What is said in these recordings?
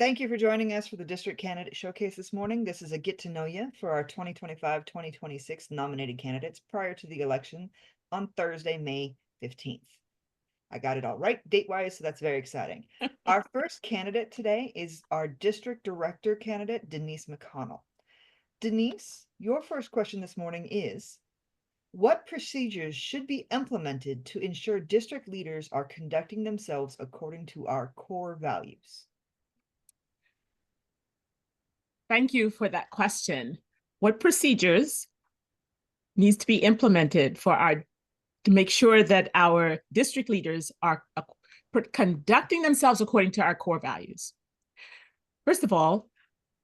Thank you for joining us for the District Candidate Showcase this morning. This is a get to know you for our 2025-2026 nominated candidates prior to the election on Thursday, May 15th. I got it all right date-wise, so that's very exciting. Our first candidate today is our District Director candidate, Denise McConnell. Denise, your first question this morning is, what procedures should be implemented to ensure district leaders are conducting themselves according to our core values? Thank you for that question. What procedures needs to be implemented to make sure that our district leaders are conducting themselves according to our core values? First of all,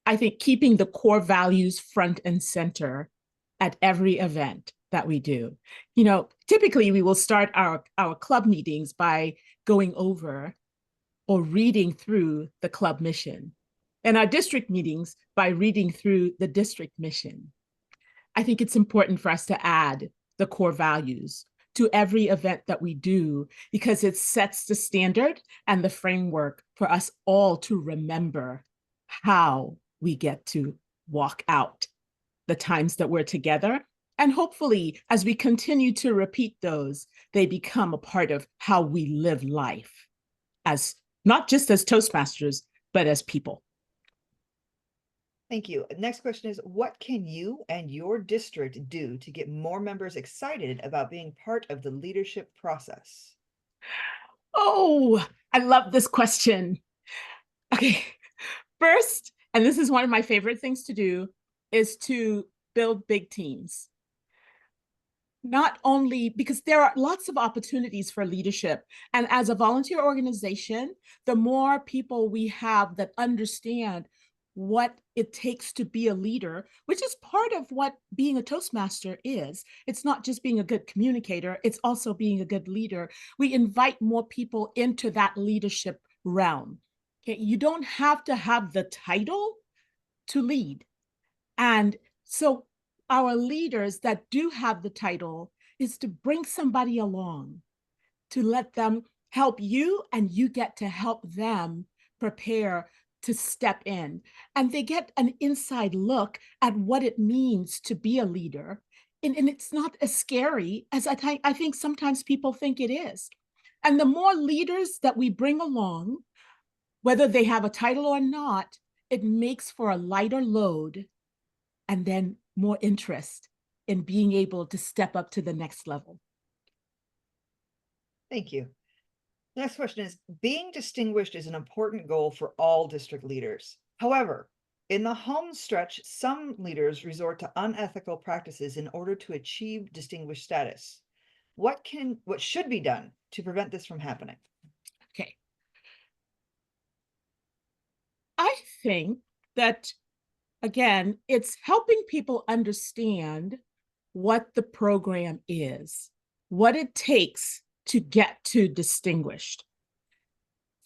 I think keeping the core values front and center at every event that we do. Typically we will start our club meetings by going over or reading through the club mission, and our district meetings by reading through the district mission. I think it's important for us to add the core values to every event that we do because it sets the standard and the framework for us all to remember how we get to walk out the times that we're together. And hopefully, as we continue to repeat those, they become a part of how we live life as not just as Toastmasters, but as people. Thank you. Next question is, what can you and your district do to get more members excited about being part of the leadership process? Oh, I love this question. Okay, first, and this is one of my favorite things to do, is to build big teams. Not only because there are lots of opportunities for leadership, and as a volunteer organization, the more people we have that understand what it takes to be a leader, which is part of what being a Toastmaster is. It's not just being a good communicator, it's also being a good leader. We invite more people into that leadership realm. Okay, you don't have to have the title to lead. And so our leaders that do have the title is to bring somebody along, to let them help you, and you get to help them prepare to step in. And they get an inside look at what it means to be a leader. And it's not as scary as I think sometimes people think it is. And the more leaders that we bring along, whether they have a title or not, it makes for a lighter load and then more interest in being able to step up to the next level. Thank you. Next question is, being distinguished is an important goal for all district leaders. However, in the home stretch, some leaders resort to unethical practices in order to achieve distinguished status. What should be done to prevent this from happening? Okay. I think that, again, it's helping people understand what the program is, what it takes to get to distinguished.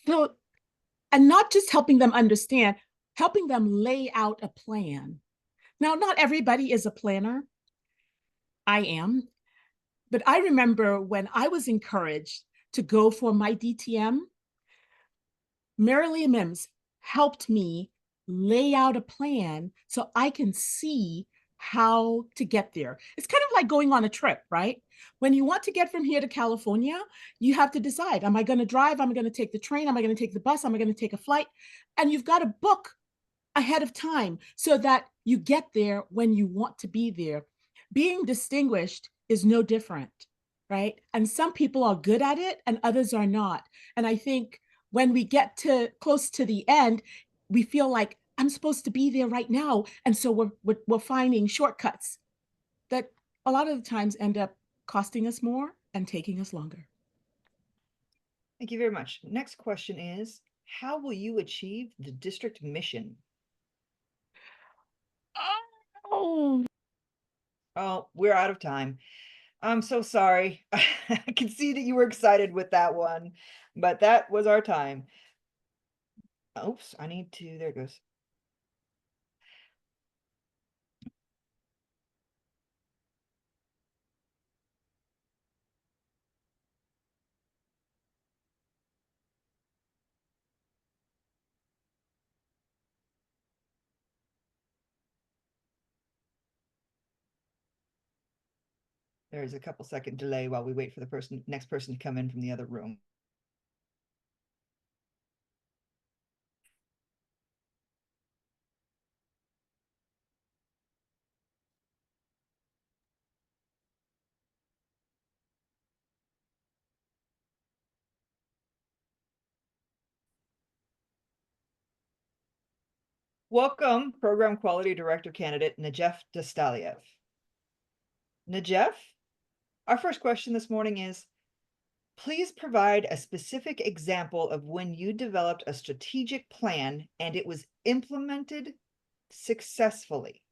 So, and not just helping them understand, helping them lay out a plan. Now, not everybody is a planner. I am. But I remember when I was encouraged to go for my DTM, Marilee Mims helped me lay out a plan so I can see how to get there. It's kind of like going on a trip, right? When you want to get from here to California, you have to decide, am I going to drive? Am I going to take the train? Am I going to take the bus? Am I going to take a flight? And you've got to book ahead of time so that you get there when you want to be there. Being distinguished is no different, right? And some people are good at it and others are not. And I think when we get to close to the end, we feel like I'm supposed to be there right now. And so we're finding shortcuts that a lot of the times end up costing us more and taking us longer. Thank you very much. Next question is, how will you achieve the district mission? Oh, Oh, we're out of time. I'm so sorry. I can see that you were excited with that one, but that was our time. Oops, there it goes. There's a couple second delay while we wait for the next person to come in from the other room. Welcome, Program Quality Director candidate Najef Dastaliev. Najef, our first question this morning is, please provide a specific example of when you developed a strategic plan and it was implemented successfully.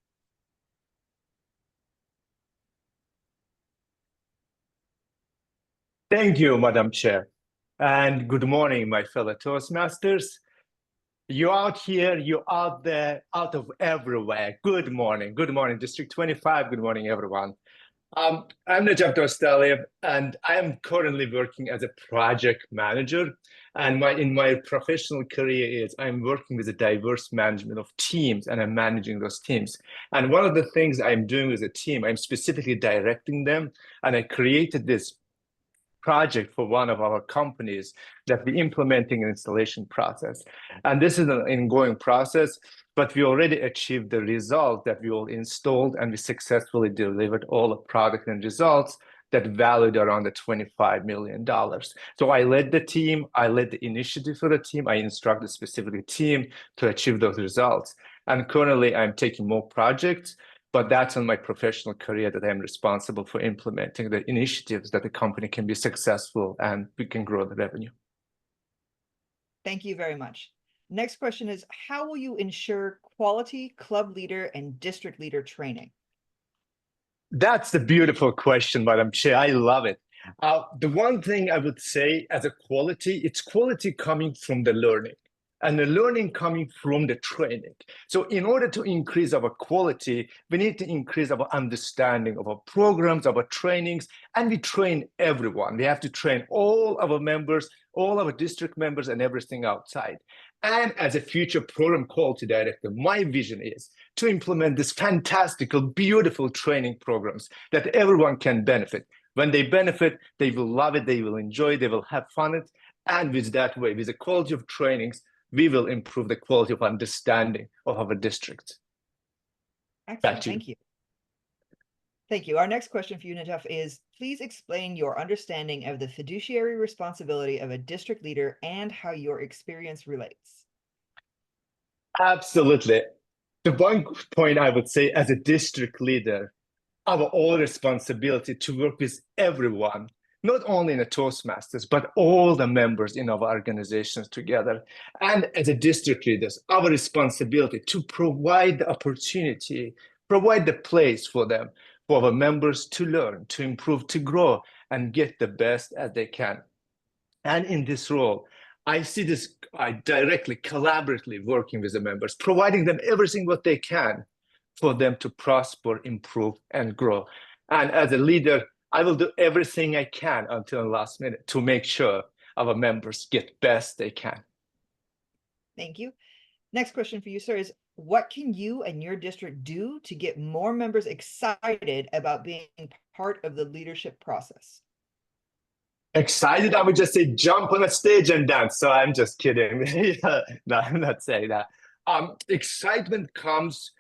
Thank you, Madam Chair. And good morning, my fellow Toastmasters. You're out here, you're out there, out of everywhere. Good morning. Good morning, District 25. Good morning, everyone. I'm Najaf Dostaliev, and I am currently working as a project manager. And in my professional career is I'm working with a diverse management of teams, and I'm managing those teams. And one of the things I'm doing with a team, I'm specifically directing them, and I created this project for one of our companies that we're implementing an installation process. And this is an ongoing process, but we already achieved the result that we all installed, and we successfully delivered all the product and results that valued around the $25 million. So I led the team, I led the initiative for the team, I instructed specifically team to achieve those results. And currently I'm taking more projects, but that's in my professional career that I'm responsible for implementing the initiatives that the company can be successful and we can grow the revenue. Thank you very much. Next question is, how will you ensure quality club leader and district leader training? That's the beautiful question, Madam Chair. I love it. The one thing I would say as a quality, it's quality coming from the learning and the learning coming from the training. So in order to increase our quality, we need to increase our understanding of our programs, our trainings, and we train everyone. We have to train all our members, all our district members, and everything outside. And as a future program quality director, my vision is to implement this fantastical, beautiful training programs that everyone can benefit. When they benefit, they will love it, they will enjoy it, they will have fun. And with that way, with the quality of trainings, we will improve the quality of understanding of our district. Excellent, thank you. Thank you. Our next question for you, Najaf, is please explain your understanding of the fiduciary responsibility of a district leader and how your experience relates. Absolutely. The one point I would say as a district leader, our all responsibility to work with everyone, not only in the Toastmasters, but all the members in our organizations together. And as a district leaders, our responsibility to provide the opportunity, provide the place for them, for our members to learn, to improve, to grow, and get the best as they can. And in this role, I see this directly, collaboratively working with the members, providing them everything what they can for them to prosper, improve, and grow. And as a leader, I will do everything I can until the last minute to make sure our members get best they can. Thank you. Next question for you, sir, is what can you and your district do to get more members excited about being part of the leadership process? Excited, I would just say jump on a stage and dance. So I'm just kidding. No, I'm not saying that. Excitement comes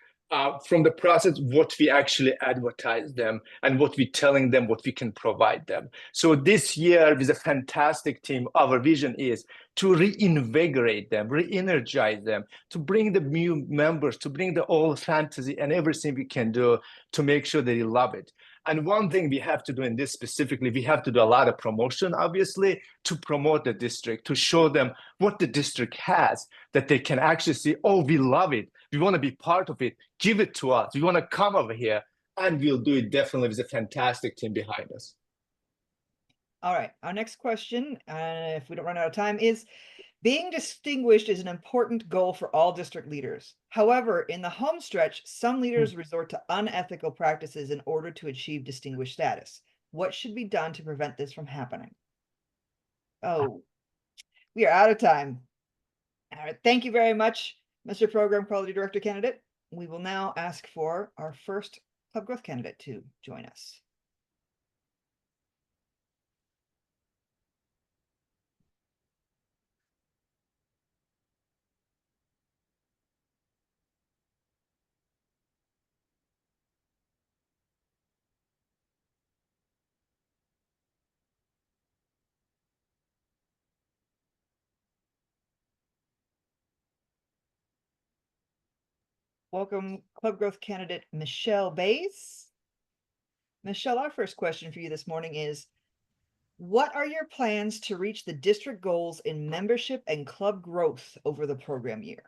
from the process, what we actually advertise them and what we're telling them, what we can provide them. So this year with a fantastic team, our vision is to reinvigorate them, re-energize them, to bring the new members, to bring the old fantasy and everything we can do to make sure they love it. And one thing we have to do in this specifically, we have to do a lot of promotion, obviously, to promote the district, to show them what the district has, that they can actually see, oh, we love it. We want to be part of it. Give it to us. We want to come over here. And we'll do it definitely with a fantastic team behind us. All right. Our next question, if we don't run out of time, is being distinguished is an important goal for all district leaders. However, in the home stretch, some leaders resort to unethical practices in order to achieve distinguished status. What should be done to prevent this from happening? Oh, we are out of time. All right. Thank you very much, Mr. Program Quality Director candidate. We will now ask for our first club growth candidate to join us. welcome Club Growth candidate Michelle Bays. Michelle, our first question for you this morning is, what are your plans to reach the district goals in membership and club growth over the program year?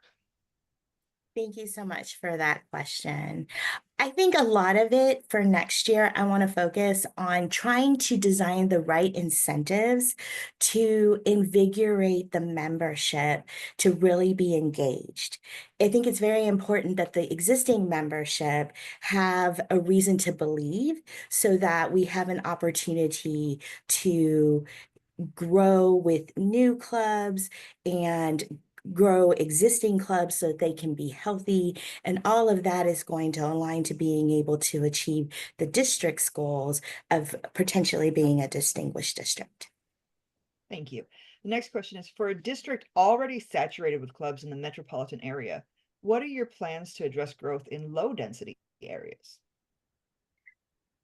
Thank you so much for that question. I think a lot of it for next year, I want to focus on trying to design the right incentives to invigorate the membership to really be engaged. I think it's very important that the existing membership have a reason to believe so that we have an opportunity to grow with new clubs and grow existing clubs so that they can be healthy. And all of that is going to align to being able to achieve the district's goals of potentially being a distinguished district. Thank you. The next question is, for a district already saturated with clubs in the metropolitan area, what are your plans to address growth in low density areas?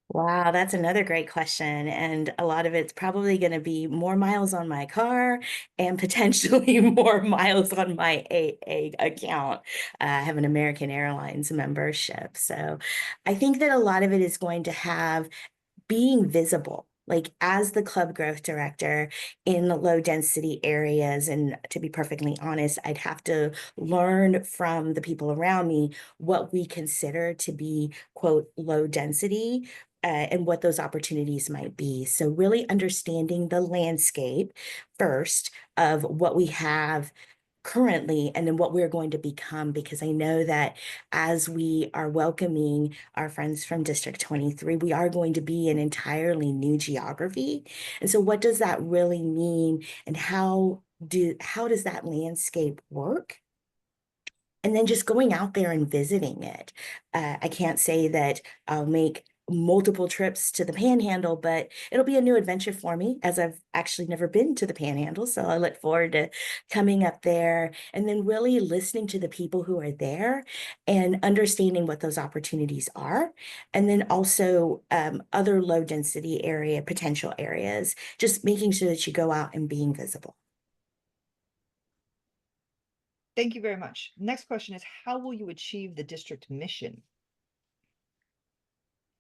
Wow, that's another great question. And a lot of it's probably going to be more miles on my car and potentially more miles on my AA account. I have an American Airlines membership. So I think that a lot of it is going to have being visible. Like as the club growth director in the low density areas, and to be perfectly honest, I'd have to learn from the people around me what we consider to be, quote, low density. And what those opportunities might be. So, really understanding the landscape first of what we have currently and then what we're going to become, because I know that as we are welcoming our friends from District 23, we are going to be an entirely new geography. And so what does that really mean, and how does that landscape work? And then just going out there and visiting it. I can't say that I'll make multiple trips to the Panhandle, but it'll be a new adventure for me, as I've actually never been to the Panhandle. So I look forward to coming up there and then really listening to the people who are there and understanding what those opportunities are. And then also other low density area, potential areas, just making sure that you go out and being visible. Thank you very much. Next question is, how will you achieve the district mission?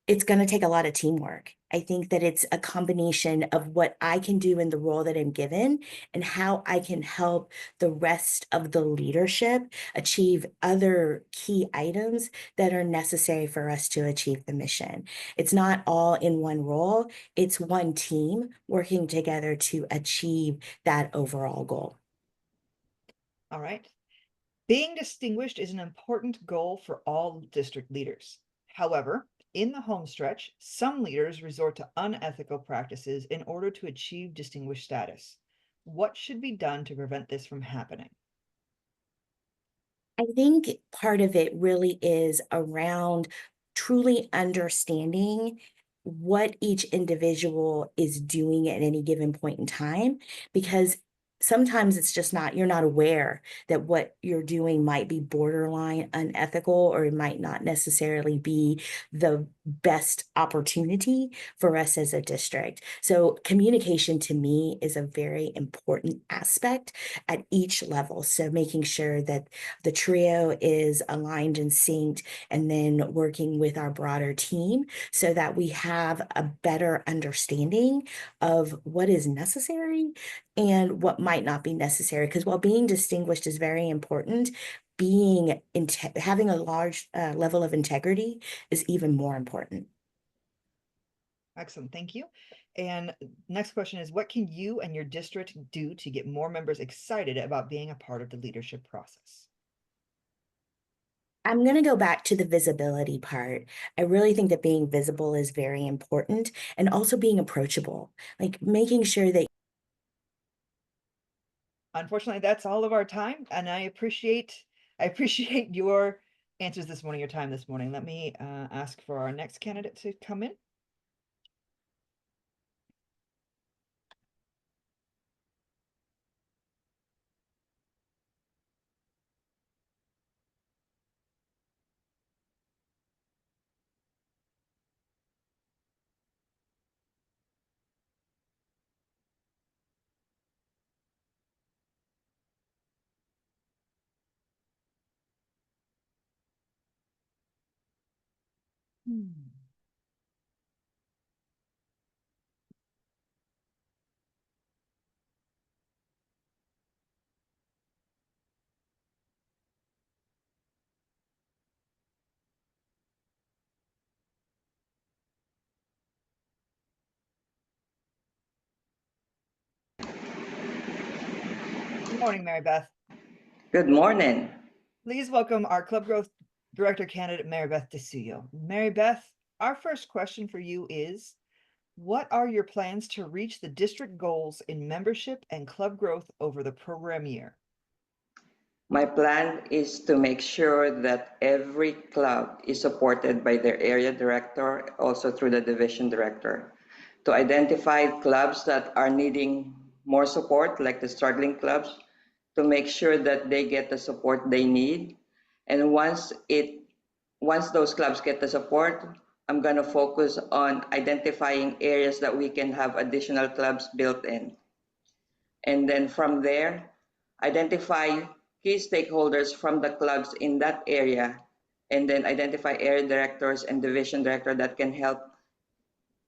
It's going to take a lot of teamwork. I think that it's a combination of what I can do in the role that I'm given and how I can help the rest of the leadership achieve other key items that are necessary for us to achieve the mission. It's not all in one role, it's one team working together to achieve that overall goal. All right. Being distinguished is an important goal for all district leaders. However, in the home stretch, some leaders resort to unethical practices in order to achieve distinguished status. What should be done to prevent this from happening? I think part of it really is around truly understanding what each individual is doing at any given point in time, because sometimes it's just not, you're not aware that what you're doing might be borderline unethical, or it might not necessarily be the best opportunity for us as a district. So communication to me is a very important aspect at each level. So making sure that the trio is aligned and synced, and then working with our broader team so that we have a better understanding of what is necessary and what might not be necessary. Because while being distinguished is very important, having a large level of integrity is even more important. Excellent, thank you. And next question is, what can you and your district do to get more members excited about being a part of the leadership process? I'm going to go back to the visibility part. I really think that being visible is very important, and also being approachable, like making sure that. Unfortunately, that's all of our time, and I appreciate your answers this morning, your time this morning. Let me ask for our next candidate to come in. Good morning, Mary Beth. Good morning. Please welcome our Club Growth Director candidate, Mary Beth DeSuyo. Mary Beth, our first question for you is, what are your plans to reach the district goals in membership and club growth over the program year? My plan is to make sure that every club is supported by their area director, also through the division director, to identify clubs that are needing more support, like the struggling clubs, to make sure that they get the support they need. And once those clubs get the support, I'm going to focus on identifying areas that we can have additional clubs built in. And then from there, identify key stakeholders from the clubs in that area, and then identify area directors and division director that can help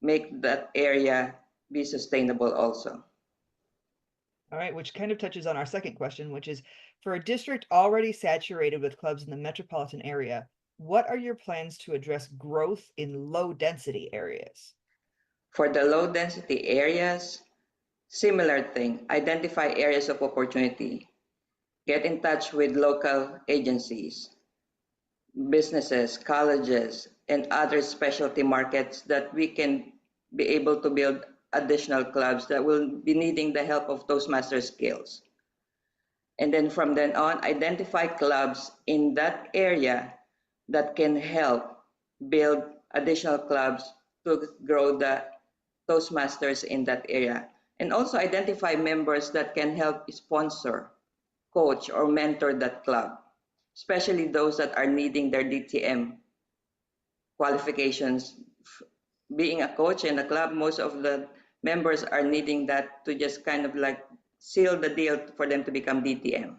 make that area be sustainable also. All right, which kind of touches on our second question, which is, for a district already saturated with clubs in the metropolitan area, what are your plans to address growth in low density areas? For the low density areas, similar thing, identify areas of opportunity, get in touch with local agencies, businesses, colleges, and other specialty markets that we can be able to build additional clubs that will be needing the help of Toastmaster skills. And then from then on, identify clubs in that area that can help build additional clubs to grow the Toastmasters in that area. And also identify members that can help sponsor, coach, or mentor that club, especially those that are needing their DTM qualifications. Being a coach in a club, most of the members are needing that to just kind of like seal the deal for them to become DTM.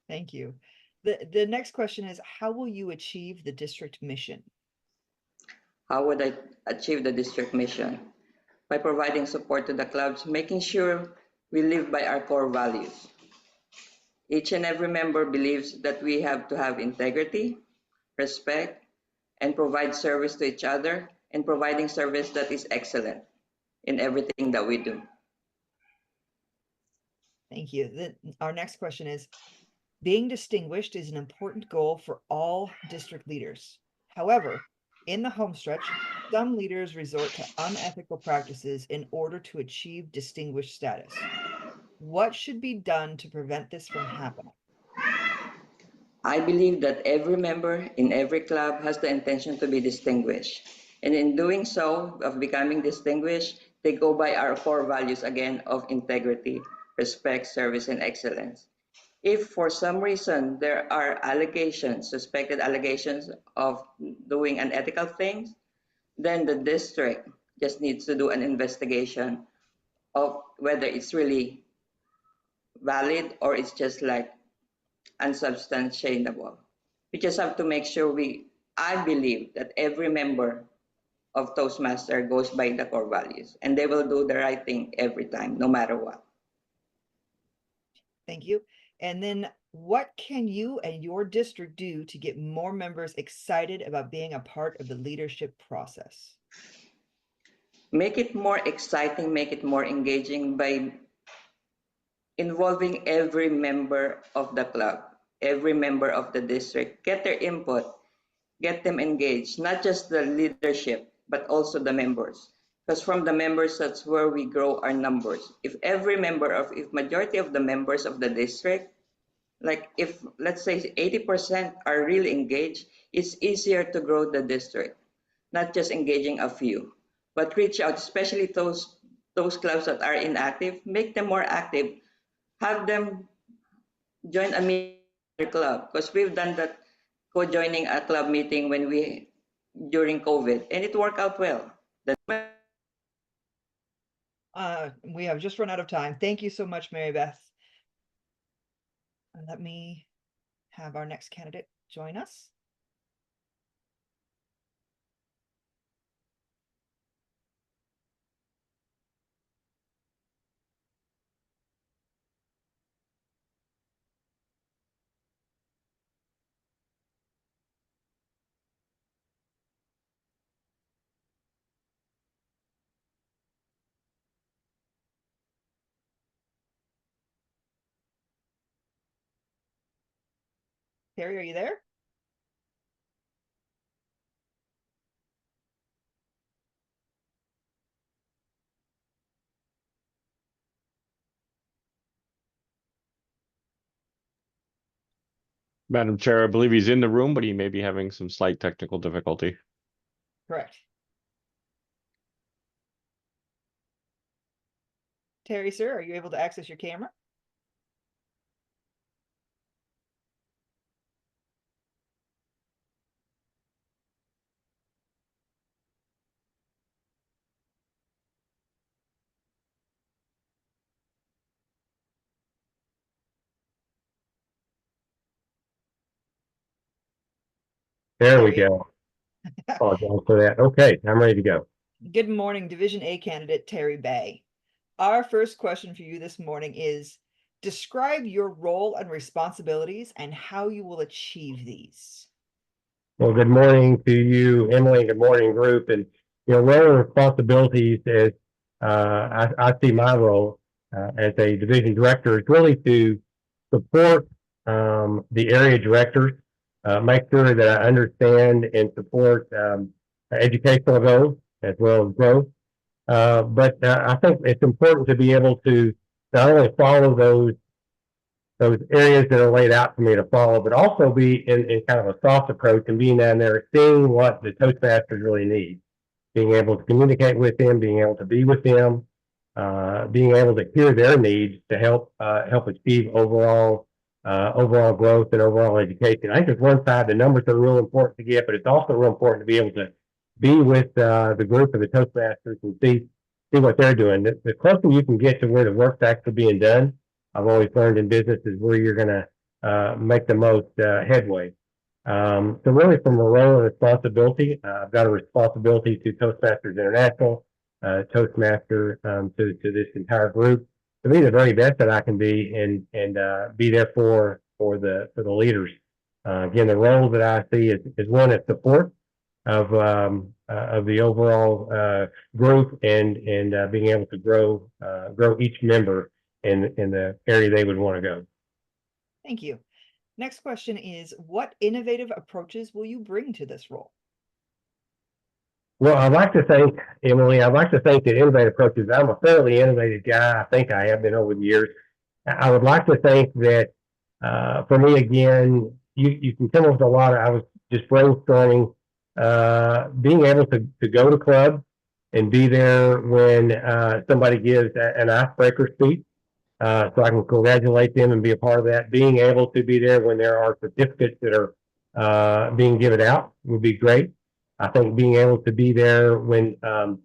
Thank you. The next question is, how will you achieve the district mission? How would I achieve the district mission? By providing support to the clubs, making sure we live by our core values. Each and every member believes that we have to have integrity, respect, and provide service to each other, and providing service that is excellent in everything that we do. Thank you. Our next question is, being distinguished is an important goal for all district leaders. However, in the home stretch, some leaders resort to unethical practices in order to achieve distinguished status. What should be done to prevent this from happening? I believe that every member in every club has the intention to be distinguished. And in doing so, of becoming distinguished, they go by our core values again of integrity, respect, service, and excellence. If for some reason there are allegations, suspected allegations of doing unethical things, then the district just needs to do an investigation of whether it's really valid or it's just like unsubstantiatable. We just have to make sure I believe that every member of Toastmaster goes by the core values and they will do the right thing every time, no matter what. Thank you. And then what can you and your district do to get more members excited about being a part of the leadership process? Make it more exciting, make it more engaging by involving every member of the club, every member of the district. Get their input, get them engaged, not just the leadership, but also the members. Because from the members, that's where we grow our numbers. If majority of the members of the district, like if let's say 80% are really engaged, it's easier to grow the district, not just engaging a few, but reach out, especially those clubs that are inactive, make them more active, have them join a meeting club, because we've done that, co-joining a club meeting during COVID, and it worked out well. We have just run out of time. Thank you so much, Mary Beth. Let me have our next candidate join us. Terry, are you there? Madam Chair, I believe he's in the room, but he may be having some slight technical difficulty. Correct. Terry, sir, are you able to access your camera? There we Terry? go. Apologize for that. Okay, I'm ready to go. Good morning, Division A candidate Terry Bay. Our first question for you this morning is, describe your role and responsibilities and how you will achieve these. Well, good morning to you, Emily, and good morning, group. And, role and responsibilities is, I see my role as a division director is really to support the area directors, make sure that I understand and support educational goals as well as growth. But I think it's important to be able to not only follow those areas that are laid out for me to follow, but also be in kind of a soft approach and being down there, seeing what the Toastmasters really need, being able to communicate with them, being able to be with them, being able to hear their needs to help achieve overall growth and overall education. I think there's one side, the numbers are real important to get, but it's also real important to be able to be with the group of the Toastmasters and see what they're doing. The closer you can get to where the work's actually being done, I've always learned in business is where you're going to make the most headway. So really from a role and responsibility, I've got a responsibility to Toastmasters International, Toastmaster to this entire group, to be the very best that I can be and be there for the leaders. Again, the role that I see is one of support of the overall group and being able to grow each member in the area they would want to go. Thank you. Next question is, what innovative approaches will you bring to this role? Well, I'd like to thank Emily. I'd like to thank the innovative approaches. I'm a fairly innovative guy. I think I have been over the years. I would like to think that for me, again, you can come up with a lot of, I was just brainstorming, being able to go to clubs and be there when somebody gives an icebreaker speech. So I can congratulate them and be a part of that. Being able to be there when there are certificates that are being given out would be great. I think being able to be there when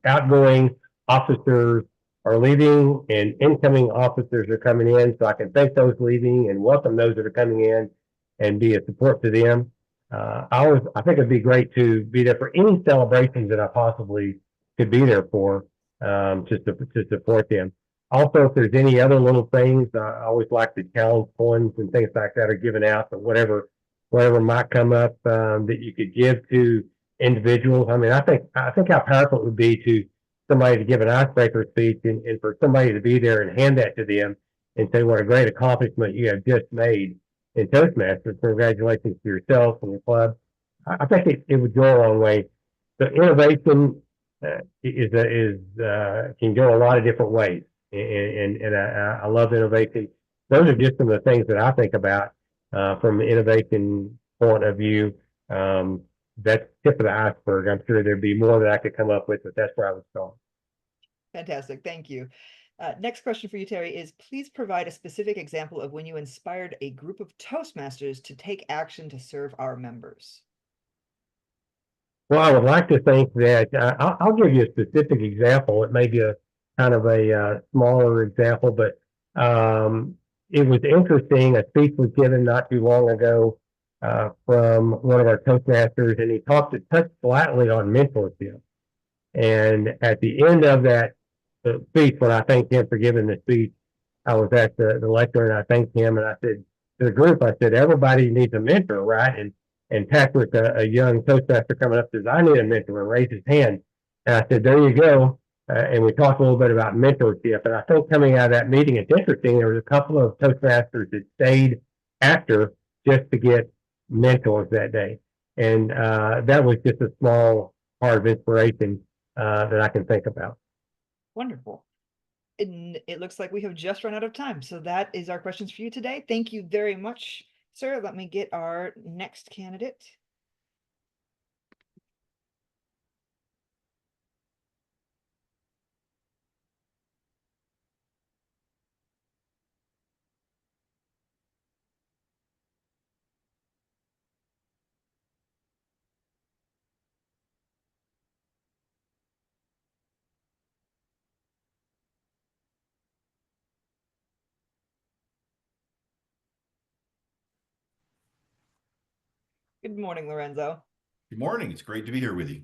outgoing officers are leaving and incoming officers are coming in, so I can thank those leaving and welcome those that are coming in and be a support to them. I think it'd be great to be there for any celebrations that I possibly could be there for, to support them. Also, if there's any other little things, I always like the challenge coins and things like that are given out, but whatever might come up that you could give to individuals. I mean, I think how powerful it would be to somebody to give an icebreaker speech and for somebody to be there and hand that to them and say what a great accomplishment you have just made in Toastmasters. Congratulations to yourself and your club. I think it would go a long way. The innovation can go a lot of different ways. And I love innovation. Those are just some of the things that I think about from an innovation point of view. That's tip of the iceberg. I'm sure there'd be more that I could come up with, but that's where I would start. Fantastic. Thank you. Next question for you, Terry, is please provide a specific example of when you inspired a group of Toastmasters to take action to serve our members. Well, I would like to think that I'll give you a specific example. It may be a kind of a smaller example, but it was interesting. A speech was given not too long ago from one of our Toastmasters, and he touched slightly on mentorship. And at the end of that speech, when I thanked him for giving the speech, I was at the lectern and I thanked him, and I said to the group, I said, everybody needs a mentor, right? And Patrick, a young Toastmaster coming up, says, I need a mentor, and raised his hand. And I said, there you go. And we talked a little bit about mentorship. And I think coming out of that meeting, it's interesting. There was a couple of Toastmasters that stayed after just to get mentors that day. And that was just a small part of inspiration that I can think about. Wonderful. And it looks like we have just run out of time. So that is our questions for you today. Thank you very much, sir. Let me get our next candidate. Good morning, Lorenzo. Good morning. It's great to be here with you.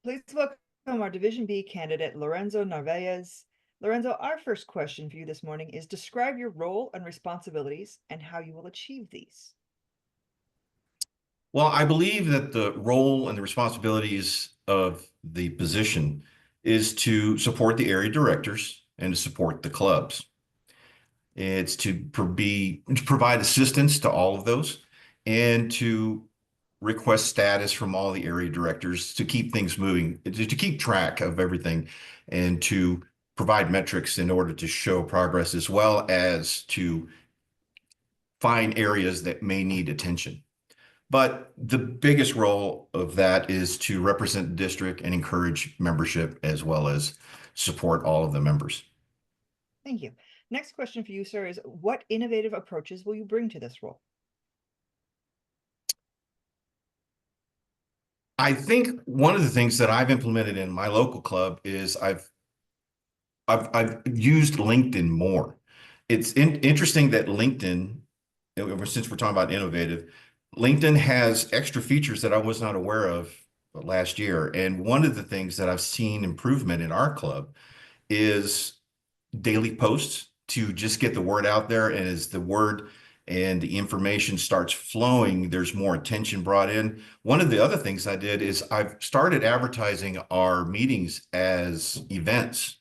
Please welcome our Division B candidate, Lorenzo Narvaez. Lorenzo, our first question for you this morning is describe your role and responsibilities and how you will achieve these. Well, I believe that the role and the responsibilities of the position is to support the area directors and to support the clubs. It's to provide assistance to all of those and to request status from all the area directors to keep things moving, to keep track of everything, and to provide metrics in order to show progress, as well as to find areas that may need attention. But the biggest role of that is to represent the district and encourage membership, as well as support all of the members. Thank you. Next question for you, sir, is what innovative approaches will you bring to this role? I think one of the things that I've implemented in my local club is I've used LinkedIn more. It's interesting that LinkedIn, since we're talking about innovative, LinkedIn has extra features that I was not aware of last year. And one of the things that I've seen improvement in our club is daily posts to just get the word out there. And as the word and the information starts flowing, there's more attention brought in. One of the other things I did is I've started advertising our meetings as events,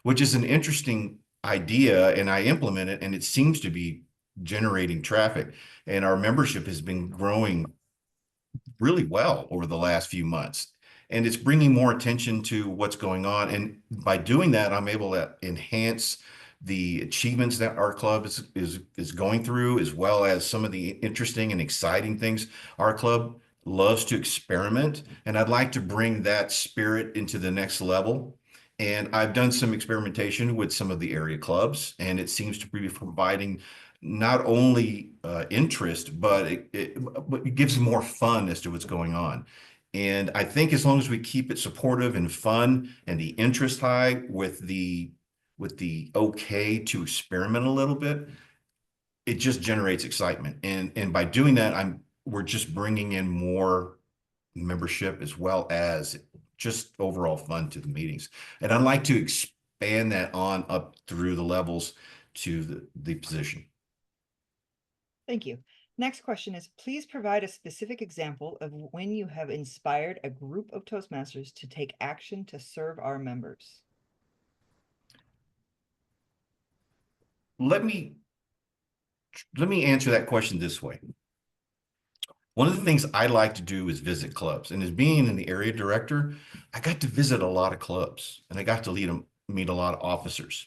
which is an interesting idea, and I implement it, and it seems to be generating traffic. And our membership has been growing really well over the last few months. And it's bringing more attention to what's going on. And by doing that, I'm able to enhance the achievements that our club is going through, as well as some of the interesting and exciting things. Our club loves to experiment, and I'd like to bring that spirit into the next level. And I've done some experimentation with some of the area clubs, and it seems to be providing not only interest, but it gives more fun as to what's going on. And I think as long as we keep it supportive and fun and the interest high with the okay to experiment a little bit, it just generates excitement. And by doing that, we're just bringing in more membership, as well as just overall fun to the meetings. And I'd like to expand that on up through the levels to the position. Thank you. Next question is, please provide a specific example of when you have inspired a group of Toastmasters to take action to serve our members. Let me answer that question this way. One of the things I like to do is visit clubs, and as being in the area director, I got to visit a lot of clubs, and I got to meet a lot of officers.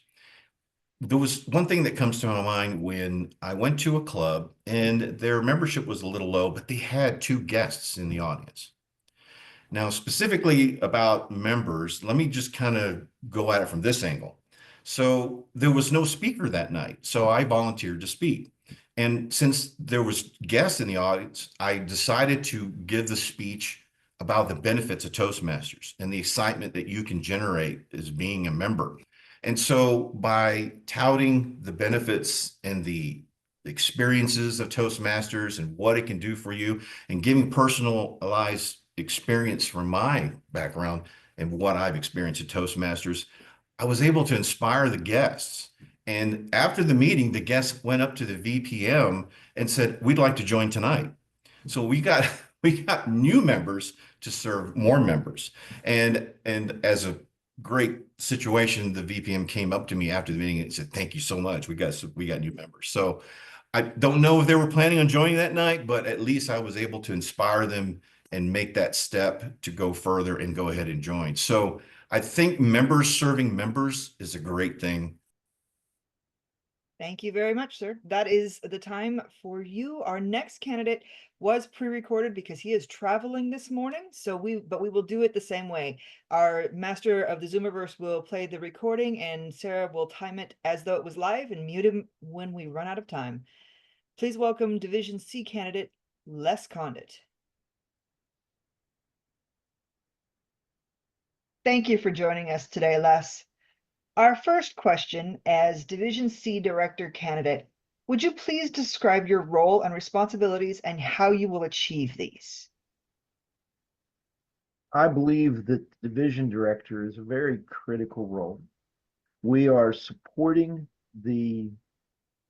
There was one thing that comes to my mind when I went to a club and their membership was a little low, but they had 2 guests in the audience. Now, specifically about members, let me just kind of go at it from this angle. So there was no speaker that night, so I volunteered to speak. And since there was guests in the audience, I decided to give the speech about the benefits of Toastmasters and the excitement that you can generate as being a member. And so by touting the benefits and the experiences of Toastmasters and what it can do for you, and giving personalized experience from my background and what I've experienced at Toastmasters, I was able to inspire the guests. And after the meeting, the guests went up to the VPM and said, "We'd like to join tonight." So we got new members to serve more members. And as a great situation, the VPM came up to me after the meeting and said, "Thank you so much. We got new members." So I don't know if they were planning on joining that night, but at least I was able to inspire them and make that step to go further and go ahead and join. So I think members serving members is a great thing. Thank you very much, sir. That is the time for you. Our next candidate was pre-recorded because he is traveling this morning. But we will do it the same way. Our master of the Zoomiverse will play the recording and Sarah will time it as though it was live and mute him when we run out of time. Please welcome Division C candidate, Les Condit. Thank you for joining us today, Les. Our first question as Division C Director candidate, would you please describe your role and responsibilities and how you will achieve these? I believe that Division Director is a very critical role. We are supporting the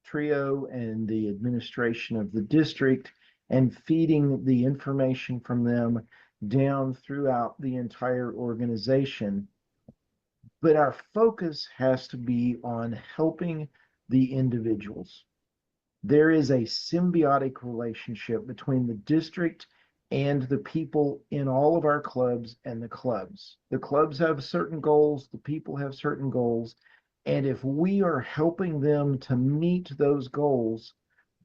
trio and the administration of the district and feeding the information from them down throughout the entire organization. But our focus has to be on helping the individuals. There is a symbiotic relationship between the district and the people in all of our clubs and the clubs. The clubs have certain goals, the people have certain goals, and if we are helping them to meet those goals,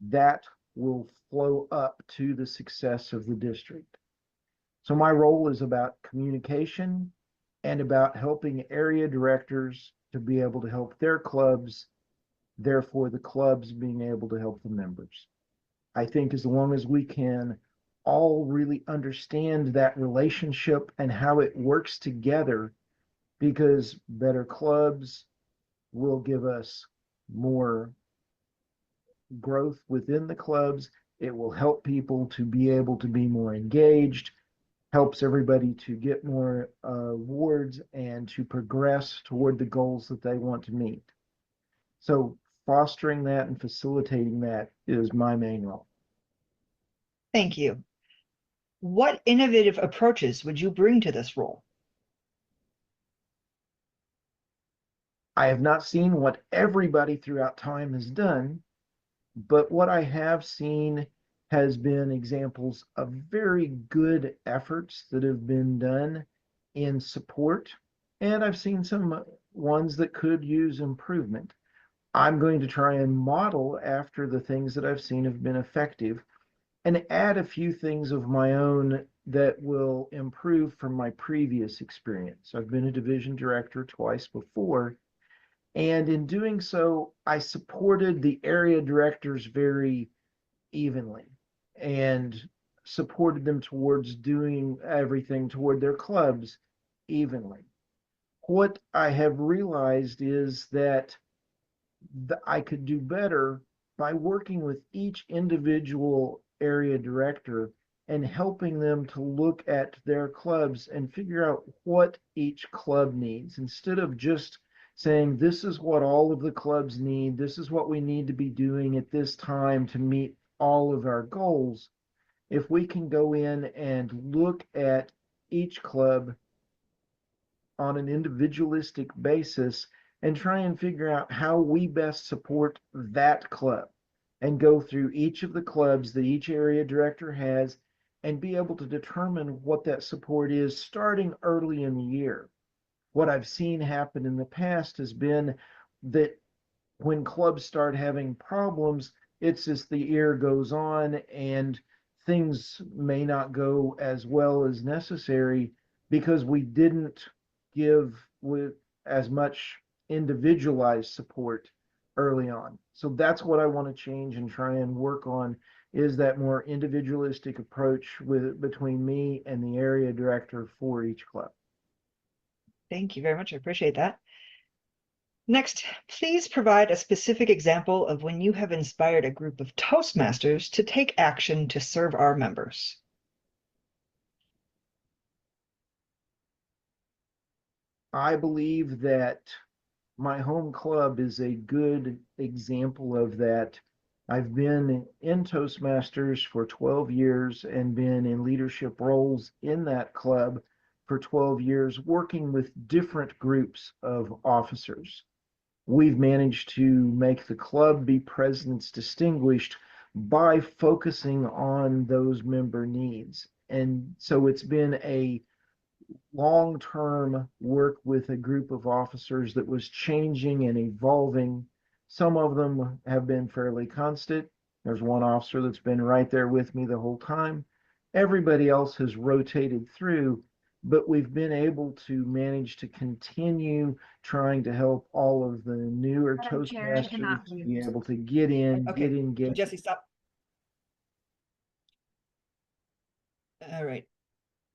that will flow up to the success of the district. So my role is about communication and about helping area directors to be able to help their clubs, therefore the clubs being able to help the members. I think as long as we can all really understand that relationship and how it works together, because better clubs will give us more growth within the clubs. It will help people to be able to be more engaged, helps everybody to get more awards and to progress toward the goals that they want to meet. So fostering that and facilitating that is my main role. Thank you. What innovative approaches would you bring to this role? I have not seen what everybody throughout time has done, but what I have seen has been examples of very good efforts that have been done in support, and I've seen some ones that could use improvement. I'm going to try and model after the things that I've seen have been effective and add a few things of my own that will improve from my previous experience. I've been a division director twice before, and in doing so, I supported the area directors very evenly and supported them towards doing everything toward their clubs evenly. What I have realized is that I could do better by working with each individual area director and helping them to look at their clubs and figure out what each club needs instead of just saying, this is what all of the clubs need. This is what we need to be doing at this time to meet all of our goals. If we can go in and look at each club on an individualistic basis and try and figure out how we best support that club and go through each of the clubs that each area director has and be able to determine what that support is starting early in the year. What I've seen happen in the past has been that when clubs start having problems, it's as the year goes on and things may not go as well as necessary because we didn't give with as much individualized support early on. So that's what I want to change and try and work on is that more individualistic approach between me and the area director for each club. Thank you very much. I appreciate that. Next, please provide a specific example of when you have inspired a group of Toastmasters to take action to serve our members. I believe that my home club is a good example of that. I've been in Toastmasters for 12 years and been in leadership roles in that club for 12 years, working with different groups of officers. we've managed to make the club be president's distinguished by focusing on those member needs. And so it's been a long-term work with a group of officers that was changing and evolving. Some of them have been fairly constant. There's one officer that's been right there with me the whole time. Everybody else has rotated through, but we've been able to manage to continue trying to help all of the newer Madam Chair, I cannot Toastmasters be mute. able to get in, get Okay, engaged. Jesse, stop. All right.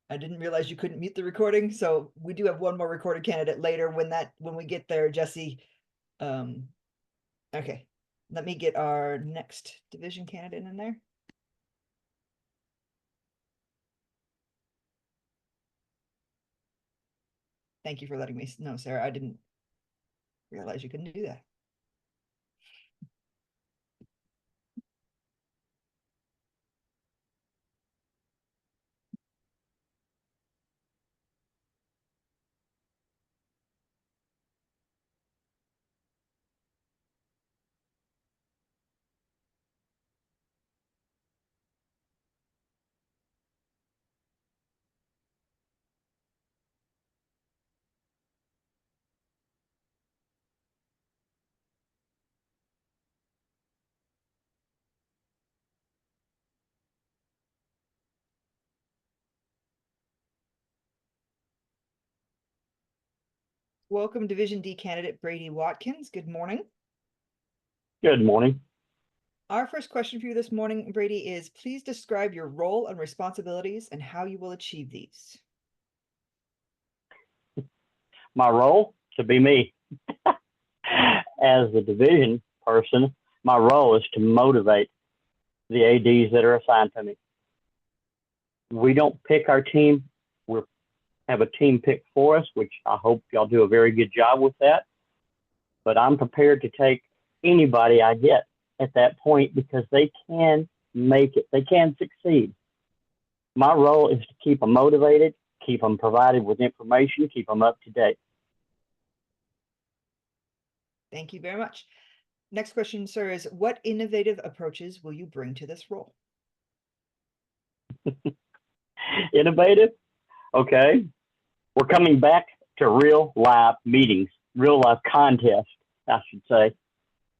I didn't realize you couldn't mute the recording, so we do have one more recorded candidate later when we get there, Jesse. Okay, let me get our next division candidate in there. Thank you for letting me know, Sarah. I didn't realize you couldn't do that. Welcome Division D candidate Brady Watkins. Good morning. Good morning. Our first question for you this morning, Brady, is please describe your role and responsibilities and how you will achieve these. My role to be me. As the division person, my role is to motivate the ADs that are assigned to me. We don't pick our team. We have a team pick for us, which I hope y'all do a very good job with that. But I'm prepared to take anybody I get at that point because they can make it. They can succeed. My role is to keep them motivated, keep them provided with information, keep them up to date. Thank you very much. Next question, sir, is what innovative approaches will you bring to this role? Innovative? Okay. We're coming back to real live meetings, real live contests, I should say.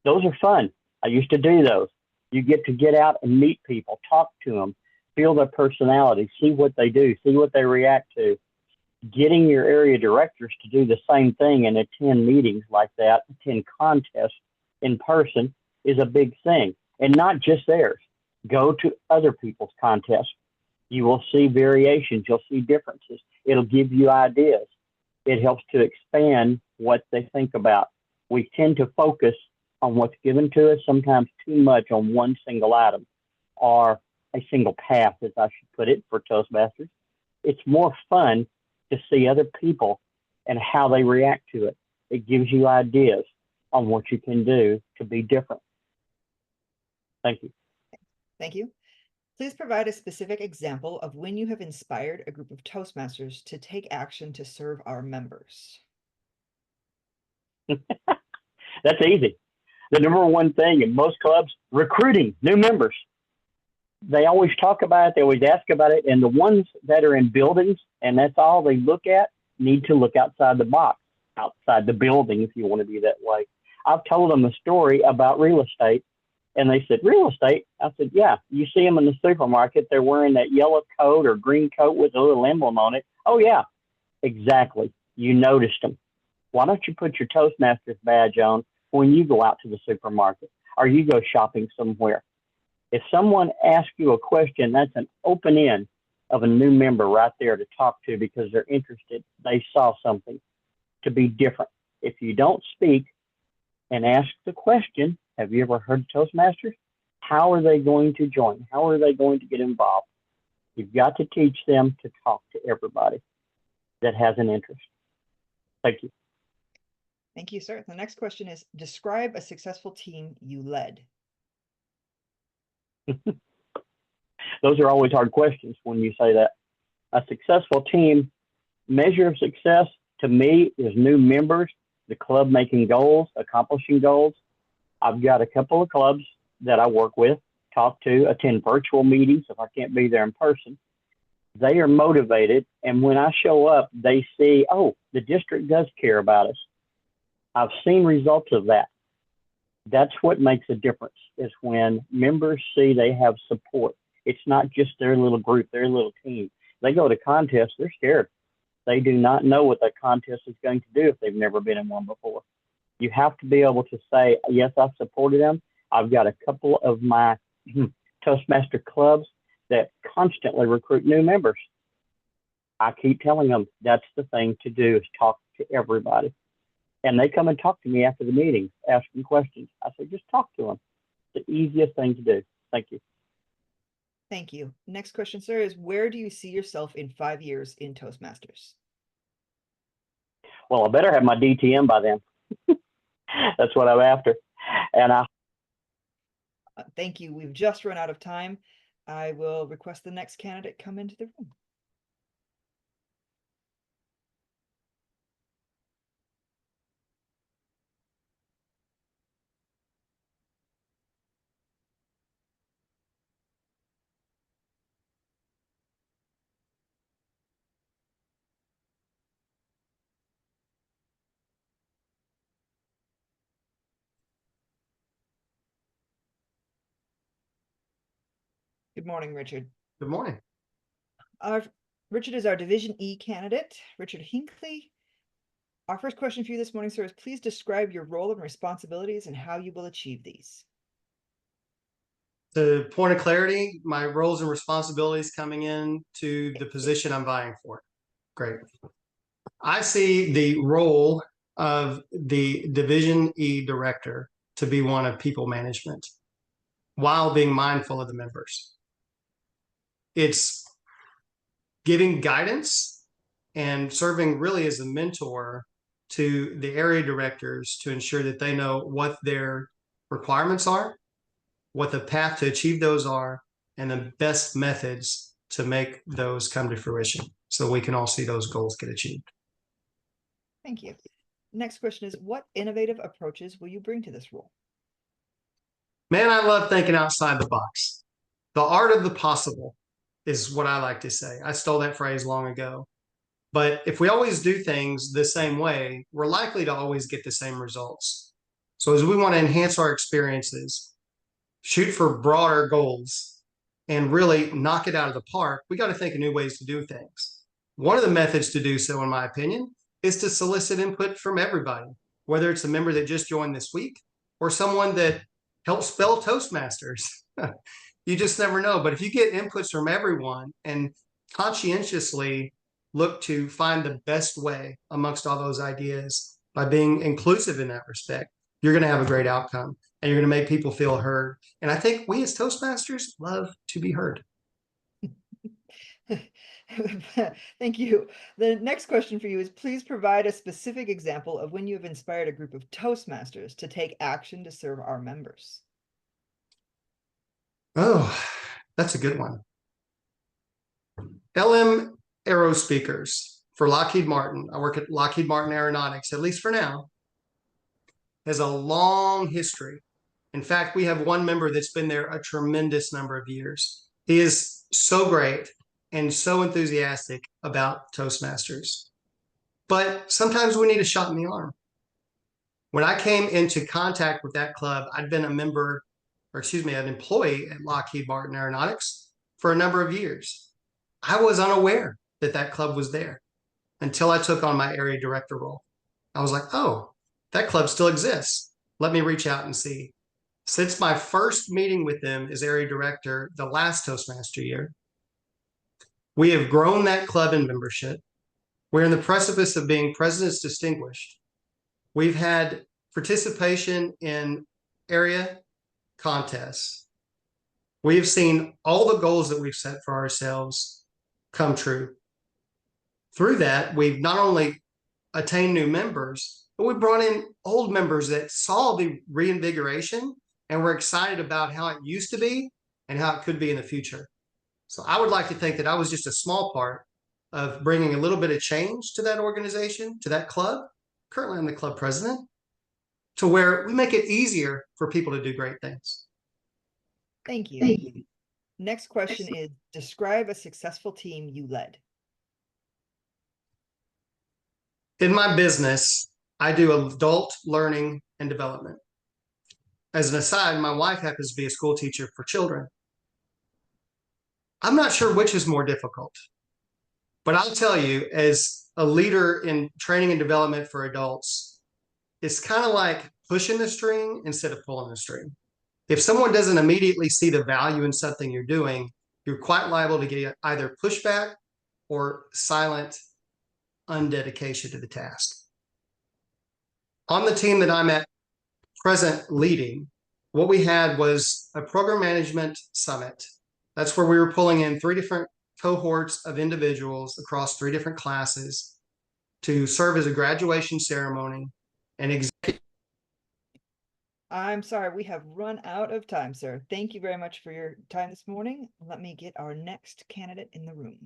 Those are fun. I used to do those. You get out and meet people, talk to them, feel their personality, see what they do, see what they react to. Getting your area directors to do the same thing and attend meetings like that, attend contests in person is a big thing. And not just theirs. Go to other people's contests. You will see variations. You'll see differences. It'll give you ideas. It helps to expand what they think about. We tend to focus on what's given to us, sometimes too much on one single item or a single path, as I should put it, for Toastmasters. It's more fun to see other people and how they react to it. It gives you ideas on what you can do to be different. Thank you. Thank you. Please provide a specific example of when you have inspired a group of Toastmasters to take action to serve our members. That's easy. The number one thing in most clubs, recruiting new members. They always talk about it. They always ask about it. And the ones that are in buildings, and that's all they look at, need to look outside the box, outside the building, if you want to be that way. I've told them a story about real estate, and they said, real estate? I said, yeah. You see them in the supermarket. They're wearing that yellow coat or green coat with a little emblem on it. Oh, yeah, exactly. You noticed them. Why don't you put your Toastmasters badge on when you go out to the supermarket or you go shopping somewhere? If someone asks you a question, that's an open end of a new member right there to talk to because they're interested. They saw something to be different. If you don't speak and ask the question, have you ever heard of Toastmasters? How are they going to join? How are they going to get involved? You've got to teach them to talk to everybody that has an interest. Thank you. Thank you, sir. The next question is, describe a successful team you led. Those are always hard questions when you say that. A successful team, measure of success to me is new members the club making goals, accomplishing goals. I've got a couple of clubs that I work with, talk to, attend virtual meetings if I can't be there in person. They are motivated, and when I show up, they see, oh, the district does care about us. I've seen results of that. That's what makes a difference, is when members see they have support. It's not just their little group, their little team. They go to contests, they're scared. They do not know what that contest is going to do if they've never been in one before. You have to be able to say, yes, I've supported them. I've got a couple of my Toastmaster clubs that constantly recruit new members. I keep telling them that's the thing to do, is talk to everybody. And they come and talk to me after the meeting, asking questions. I say, just talk to them. It's the easiest thing to do. Thank you. Thank you. Next question, sir, is where do you see yourself in 5 years in Toastmasters? Well, I better have my DTM by then. That's what I'm after. And Thank you. We've just run out of time. I will request the next candidate come into the room. Good morning, Richard. Good morning. Richard is our Division E candidate, Richard Hinckley. Our first question for you this morning, sir, is please describe your role and responsibilities and how you will achieve these. The point of clarity, my roles and responsibilities coming in to the position I'm vying for. Great. I see the role of the Division E director to be one of people management while being mindful of the members. It's giving guidance and serving really as a mentor to the area directors to ensure that they know what their requirements are, what the path to achieve those are, and the best methods to make those come to fruition so we can all see those goals get achieved. Thank you. Next question is, what innovative approaches will you bring to this role? Man, I love thinking outside the box. The art of the possible is what I like to say. I stole that phrase long ago. But if we always do things the same way, we're likely to always get the same results. So as we want to enhance our experiences, shoot for broader goals, and really knock it out of the park, we got to think of new ways to do things. One of the methods to do so, in my opinion, is to solicit input from everybody, whether it's a member that just joined this week or someone that helped spell Toastmasters. You just never know. But if you get inputs from everyone and conscientiously look to find the best way amongst all those ideas by being inclusive in that respect, you're going to have a great outcome and you're going to make people feel heard. And I think we as Toastmasters love to be heard. Thank you. The next question for you is, please provide a specific example of when you have inspired a group of Toastmasters to take action to serve our members. Oh, that's a good one. LM Aero Speakers for Lockheed Martin. I work at Lockheed Martin Aeronautics, at least for now, has a long history. In fact, we have one member that's been there a tremendous number of years. He is so great and so enthusiastic about Toastmasters. But sometimes we need a shot in the arm. When I came into contact with that club, I'd been an employee at Lockheed Martin Aeronautics for a number of years. I was unaware that that club was there until I took on my area director role. I was like, oh, that club still exists. Let me reach out and see. Since my first meeting with them as area director, the last Toastmaster year, we have grown that club in membership. We're in the precipice of being President's Distinguished. We've had participation in area contests. We have seen all the goals that we've set for ourselves come true. Through that, we've not only attained new members, but we brought in old members that saw the reinvigoration and were excited about how it used to be and how it could be in the future. So I would like to think that I was just a small part of bringing a little bit of change to that organization, to that club, currently I'm the club president, to where we make it easier for people to do great things. Thank you. Next question is, describe a successful team you led. In my business, I do adult learning and development. As an aside, my wife happens to be a school teacher for children. I'm not sure which is more difficult, but I'll tell you, as a leader in training and development for adults, it's kind of like pushing the string instead of pulling the string. If someone doesn't immediately see the value in something you're doing, you're quite liable to get either pushback or silent undedication to the task. On the team that I'm at present leading, what we had was a program management summit. That's where we were pulling in 3 different cohorts of individuals across 3 different classes to serve as a graduation ceremony and executive. I'm sorry, we have run out of time, sir. Thank you very much for your time this morning. Let me get our next candidate in the room.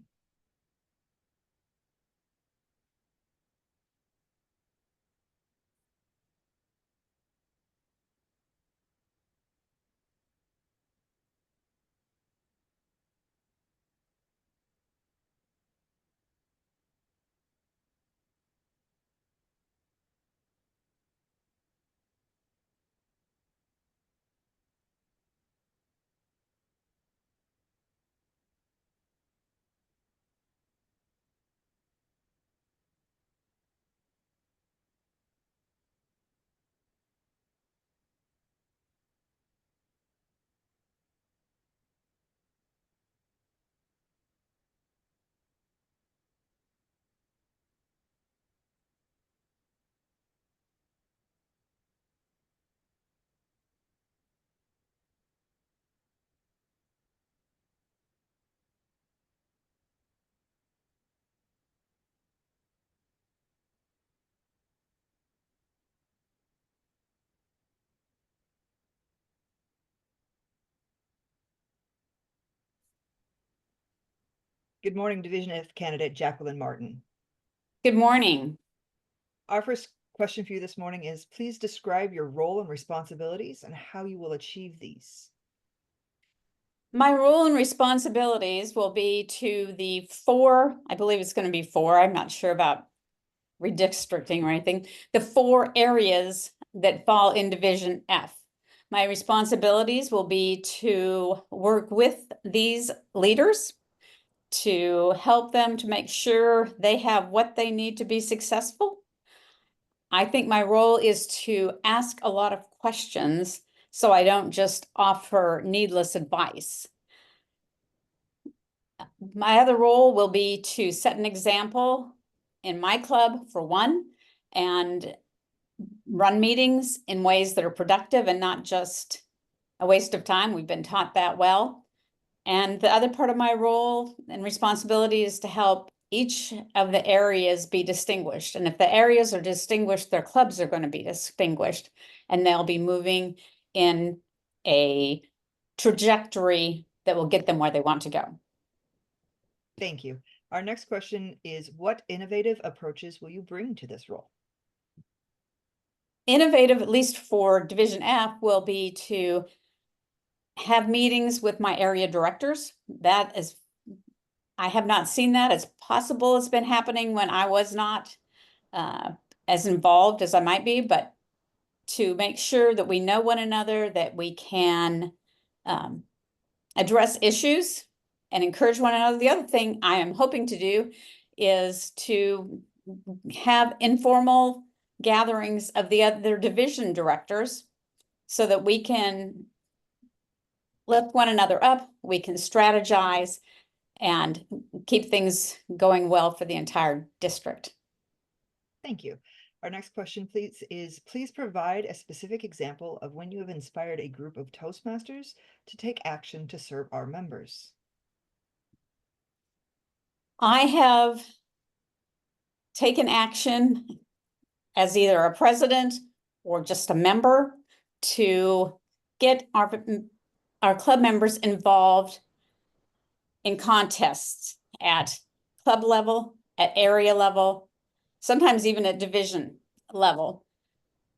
Good morning, Division F candidate Jacqueline Martin. Good morning. Our first question for you this morning is, please describe your role and responsibilities and how you will achieve these. My role and responsibilities will be to the 4, I believe it's going to be 4, I'm not sure about redistricting or anything, the 4 areas that fall in Division F. My responsibilities will be to work with these leaders to help them to make sure they have what they need to be successful. I think my role is to ask a lot of questions so I don't just offer needless advice. My other role will be to set an example in my club, for one, and run meetings in ways that are productive and not just a waste of time. We've been taught that well. And the other part of my role and responsibility is to help each of the areas be distinguished. And if the areas are distinguished, their clubs are going to be distinguished, and they'll be moving in a trajectory that will get them where they want to go. Thank you. Our next question is, what innovative approaches will you bring to this role? Innovative, at least for Division F, will be to have meetings with my area directors. That is, I have not seen that. It's possible it's been happening when I was not as involved as I might be, but to make sure that we know one another, that we can address issues and encourage one another. The other thing I am hoping to do is to have informal gatherings of the other division directors so that we can lift one another up, we can strategize and keep things going well for the entire district. Thank you. Our next question, please, is please provide a specific example of when you have inspired a group of Toastmasters to take action to serve our members. I have taken action as either a president or just a member to get our club members involved in contests at club level, at area level, sometimes even at division level.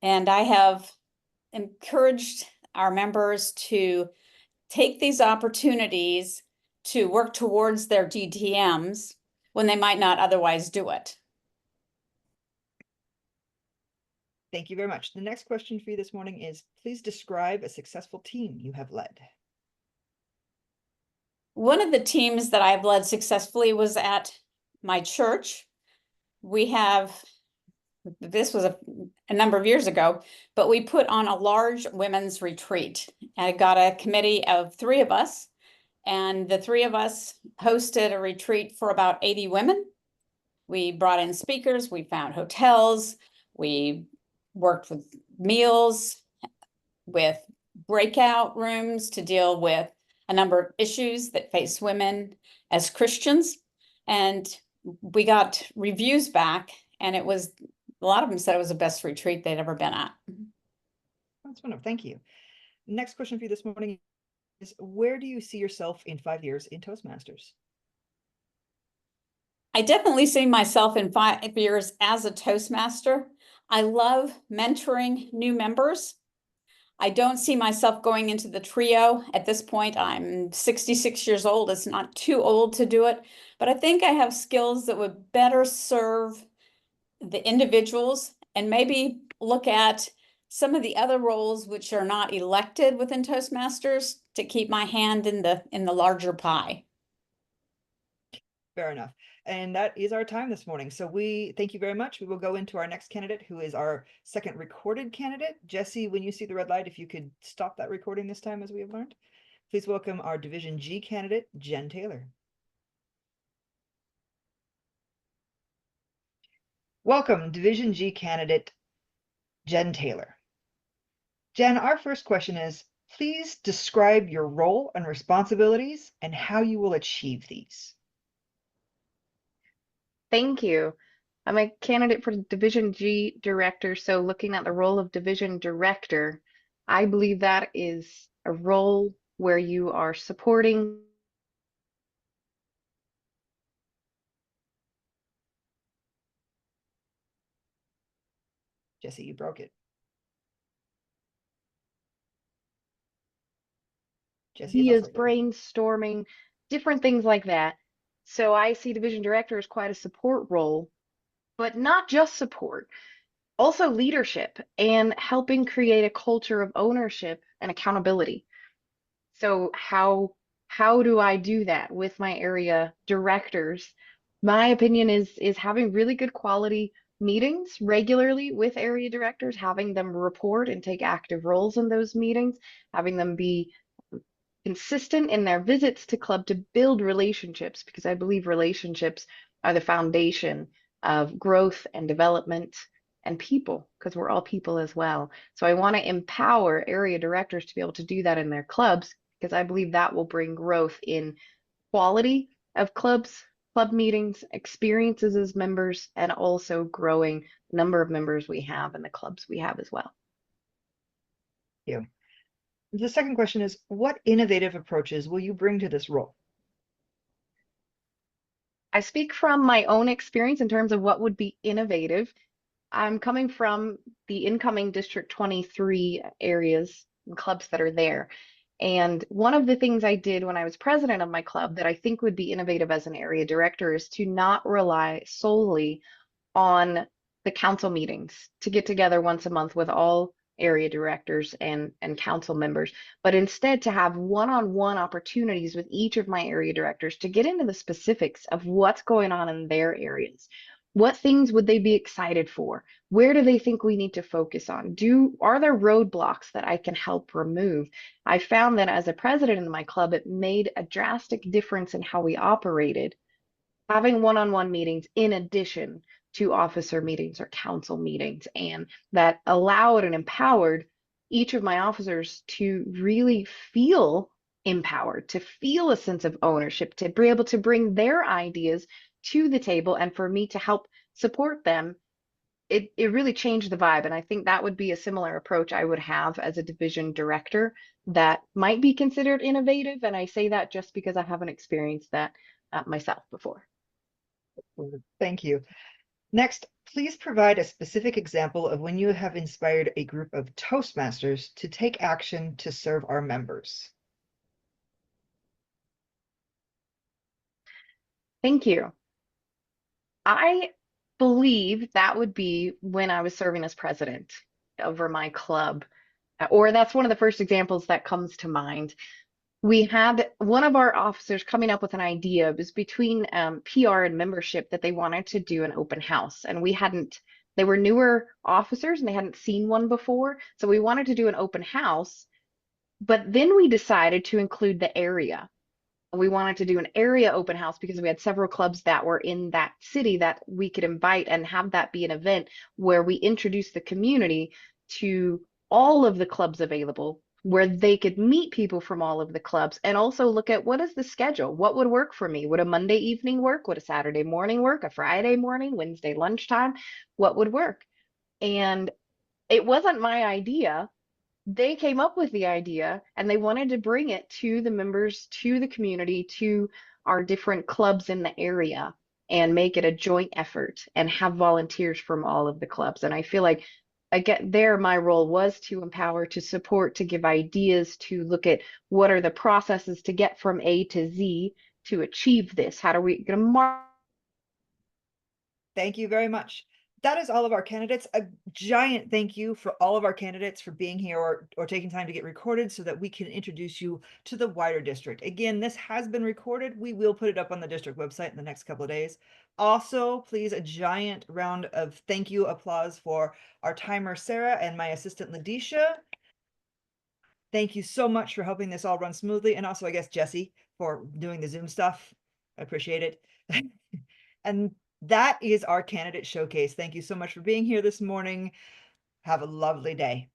And I have encouraged our members to take these opportunities to work towards their DTMs when they might not otherwise do it. Thank you very much. The next question for you this morning is, please describe a successful team you have led. One of the teams that I've led successfully was at my church. This was a number of years ago, but we put on a large women's retreat. I got a committee of 3 of us, and the 3 of us hosted a retreat for about 80 women. We brought in speakers, we found hotels, we worked with meals, with breakout rooms to deal with a number of issues that face women as Christians. And we got reviews back, and a lot of them said it was the best retreat they'd ever been at. That's wonderful. Thank you. Next question for you this morning is, where do you see yourself in 5 years in Toastmasters? I definitely see myself in 5 years as a Toastmaster. I love mentoring new members. I don't see myself going into the trio. At this point, I'm 66 years old. It's not too old to do it, but I think I have skills that would better serve the individuals and maybe look at some of the other roles which are not elected within Toastmasters to keep my hand in the larger pie. Fair enough. And that is our time this morning. So we thank you very much. We will go into our next candidate, who is our second recorded candidate. Jesse, when you see the red light, if you could stop that recording this time, as we have learned. Please welcome our Division G candidate, Jen Taylor. Welcome, Division G candidate, Jen Taylor. Jen, our first question is, please describe your role and responsibilities and how you will achieve these. Thank you. I'm a candidate for Division G director, so looking at the role of division director, I believe that is a role where you are supporting Jesse, you broke it. Jesse he is is also there. brainstorming different things like that. So I see division director as quite a support role, but not just support, also leadership and helping create a culture of ownership and accountability. So how do I do that with my area directors? My opinion is having really good quality meetings regularly with area directors, having them report and take active roles in those meetings, having them be consistent in their visits to club to build relationships, because I believe relationships are the foundation of growth and development and people, because we're all people as well. So I want to empower area directors to be able to do that in their clubs, because I believe that will bring growth in quality of clubs, club meetings, experiences as members, and also growing the number of members we have and the clubs we have as well. Thank you. The second question is, what innovative approaches will you bring to this role? I speak from my own experience in terms of what would be innovative. I'm coming from the incoming District 23 areas and clubs that are there. And one of the things I did when I was president of my club that I think would be innovative as an area director is to not rely solely on the council meetings, to get together once a month with all area directors and council members, but instead to have one-on-one opportunities with each of my area directors to get into the specifics of what's going on in their areas. What things would they be excited for? Where do they think we need to focus on? Are there roadblocks that I can help remove? I found that as a president in my club, it made a drastic difference in how we operated, having one-on-one meetings in addition to officer meetings or council meetings, and that allowed and empowered each of my officers to really feel empowered, to feel a sense of ownership, to be able to bring their ideas to the table, and for me to help support them. It really changed the vibe, and I think that would be a similar approach I would have as a division director that might be considered innovative, and I say that just because I haven't experienced that myself before. Thank you. Next, please provide a specific example of when you have inspired a group of Toastmasters to take action to serve our members. Thank you. I believe that would be when I was serving as president over my club, or that's one of the first examples that comes to mind. We had one of our officers coming up with an idea. It was between PR and membership that they wanted to do an open house, and they were newer officers and they hadn't seen one before. So we wanted to do an open house, but then we decided to include the area. We wanted to do an area open house because we had several clubs that were in that city that we could invite and have that be an event where we introduce the community to all of the clubs available, where they could meet people from all of the clubs and also look at what is the schedule? What would work for me? Would a Monday evening work? Would a Saturday morning work? A Friday morning, Wednesday lunchtime? What would work? And it wasn't my idea. They came up with the idea and they wanted to bring it to the members, to the community, to our different clubs in the area and make it a joint effort and have volunteers from all of the clubs. And I feel like my role was to empower, to support, to give ideas, to look at what are the processes to get from A to Z to achieve this. How are we going to mark? Thank you very much. That is all of our candidates. A giant thank you for all of our candidates for being here or taking time to get recorded so that we can introduce you to the wider district. Again, this has been recorded. We will put it up on the district website in the next couple of days. Also, please, a giant round of thank you applause for our timer, Sarah, and my assistant, Ladisha. Thank you so much for helping this all run smoothly. And also, I guess, Jesse, for doing the Zoom stuff. I appreciate it. And that is our candidate showcase. Thank you so much for being here this morning. Have a lovely day.